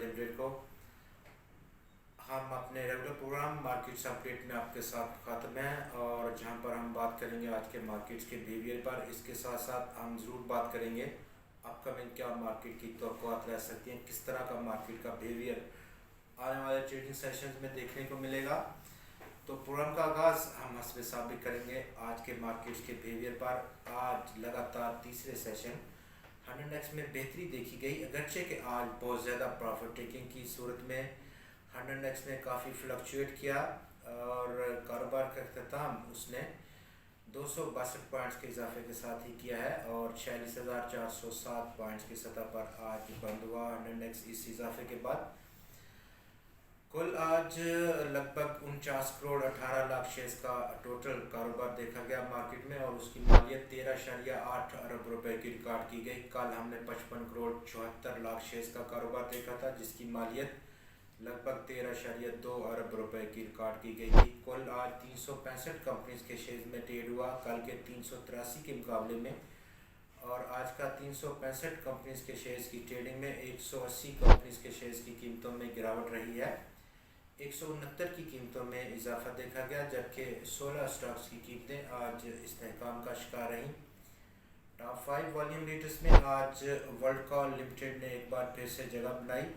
Private limited को। हम अपने रेगुलर प्रोग्राम मार्केट्स अपडेट में आपके साथ खात्म हैं, और जहां पर हम बात करेंगे आज के मार्केट्स के बिहेवियर पर। इसके साथ साथ हम ज़रूर बात करेंगे अपकमिंग क्या मार्केट की तवक्कुआत रह सकती हैं, किस तरह का मार्केट का बिहेवियर आने वाले ट्रेडिंग सेशंस में देखने को मिलेगा। तो प्रोग्राम का आगाज़ हम हस्ब साबिक करेंगे आज के मार्केट्स के बिहेवियर पर। आज लगातार तीसरे सेशन 100x में बेहतरी देखी गई, अगरचे कि आज बहुत ज़्यादा प्रॉफिट टेकिंग की सूरत में 100x ने काफ़ी फ्लक्चुएट किया और कारोबार का अख्ताम उसने 262 पॉइंट्स के इजाफे के साथ ही किया है और 46,407 पॉइंट्स की सतह पर आज बंद हुआ 100x। इस इजाफे के बाद कुल आज लगभग 49 करोड़ 18 लाख शेयर्स का टोटल कारोबार देखा गया मार्केट में, और उसकी मालियत 13.8 अरब रुपए की रिकॉर्ड की गई। कल हमने 55 करोड़ 74 लाख शेयर्स का कारोबार देखा था, जिसकी मालियत लगभग 13.2 अरब रुपए की रिकॉर्ड की गई थी। कुल आज 365 कंपनीज के शेयर्स में ट्रेड हुआ, कल के 383 के मुकाबले में, और आज का 365 कंपनीज के शेयर्स की ट्रेडिंग में 180 कंपनीज के शेयर्स की कीमतों में गिरावट रही है। 169 की कीमतों में इजाफा देखा गया, जबकि 16 स्टॉक्स की कीमतें आज इस्तेहकाम का शिकार रहीं। टॉप 5 वॉल्यूम लीडर्स में आज वर्ल्डकॉन लिमिटेड ने एक बार फिर से जगह बनाई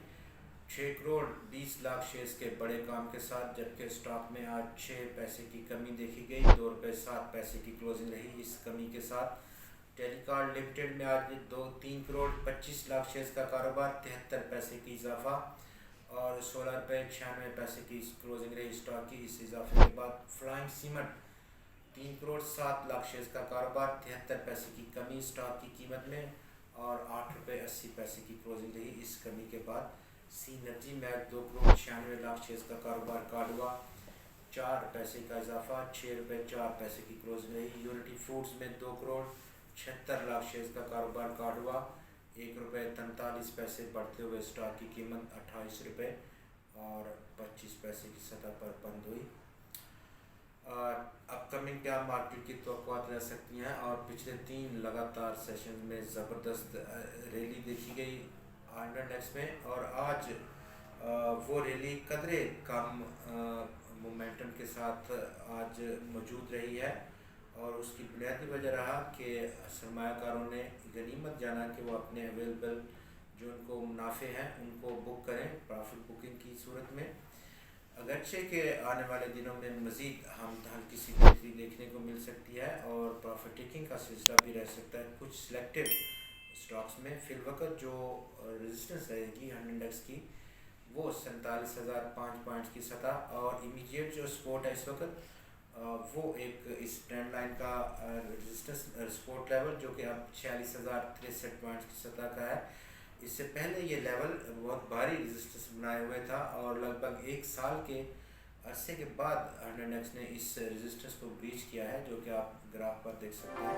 6 करोड़ 20 लाख शेयर्स के बड़े काम के साथ, जबकि स्टॉक में आज 6 पैसे की कमी देखी गई, 2 रुपये 7 पैसे की क्लोजिंग रही। इस कमी के साथ टेलीकॉम लिमिटेड में आज 3 करोड़ 25 लाख शेयर्स का कारोबार, 73 पैसे की इजाफा और 16 रुपये 96 पैसे की क्लोजिंग रही स्टॉक की। इस इजाफे के बाद flying cement 3 crore 7 lakh shares का कारोबार, 73 पैसे की कमी स्टॉक की कीमत में और 8 रुपये 80 पैसे की क्लोजिंग रही। इस कमी के बाद सीनर्जी मैग 2 करोड़ 96 लाख शेयर्स का कारोबार काट हुआ, 4 पैसे का इजाफा, 6 रुपये 4 पैसे की क्लोजिंग रही। यूनिटी फूड्स में 2 करोड़ 76 लाख शेयर्स का कारोबार काट हुआ, 1 रुपये 43 पैसे बढ़ते हुए स्टॉक की कीमत 28 रुपये और 25 पैसे की सतह पर बंद हुई। अपकमिंग क्या मार्केट की तवक्कुआत रह सकती हैं, और पिछले 3 लगातार सेशन में ज़बरदस्त रैली देखी गई 100x में, और आज वो रैली कदरे कम मोमेंटम के साथ आज मौजूद रही है, और उसकी बुनियादी वजह रहा कि सरमायाकारों ने गनीमत जाना कि वो अपने अवेलेबल जो उनको मुनाफे हैं उनको बुक करें प्रॉफिट बुकिंग की सूरत में। अगरचे के आने वाले दिनों में मज़ीद हम हल्की सी बेहतरी देखने को मिल सकती है और प्रॉफिट टेकिंग का सिलसिला भी रह सकता है कुछ सिलेक्टिव स्टॉक्स में। फिलवक्त जो रेजिस्टेंस रहेगी 100x की वो 47,005 पॉइंट्स की सतह, और इमीडिएट जो सपोर्ट है इस वक्त वो एक इस ट्रेंड लाइन का रेजिस्टेंस सपोर्ट लेवल जो कि अब 46,063 पॉइंट्स की सतह का है। इससे पहले ये लेवल बहुत भारी रेजिस्टेंस बनाए हुए था, और लगभग 1 साल के अरसे के बाद 100x ने इस रेजिस्टेंस को ब्रीच किया है, जो कि आप ग्राफ पर देख सकते हैं।